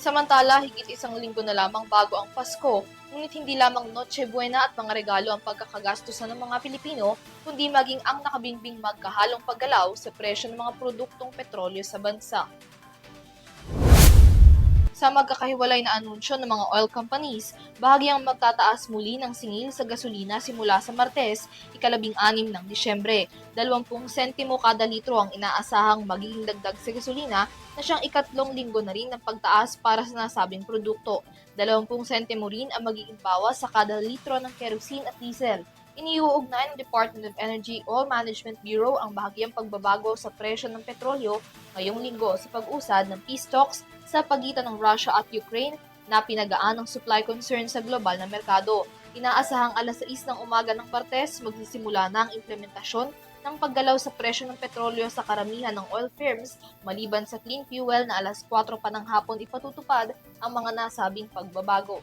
Samantala, higit isang linggo na lamang bago ang Pasko, ngunit hindi lamang Noche Buena at mga regalo ang pagkakagastusan ng mga Pilipino, kundi maging ang nakabingbing magkahalong paggalaw sa presyo ng mga produktong petrolyo sa bansa. Sa magkakahiwalay na anunsyo ng mga oil companies, bahagyang magtataas muli ng singil sa gasolina simula sa Martes, ika-16 ng Disyembre. 20 sentimo kada litro ang inaasahang magiging dagdag sa gasolina na siyang ikatlong linggo na rin ng pagtaas para sa nasabing produkto. 20 sentimo rin ang magiging bawas sa kada litro ng kerosene at diesel. Iniuugnay ng Department of Energy Oil Management Bureau ang bahagyang pagbabago sa presyo ng petrolyo ngayong linggo sa pag-usad ng peace talks sa pagitan ng Russia at Ukraine na pinagaan ng supply concern sa global na merkado. Inaasahang alas 6 ng umaga ng Martes magsisimula na ang implementasyon ng paggalaw sa presyo ng petrolyo sa karamihan ng oil firms maliban sa clean fuel na alas 4 pa ng hapon ipatutupad ang mga nasabing pagbabago.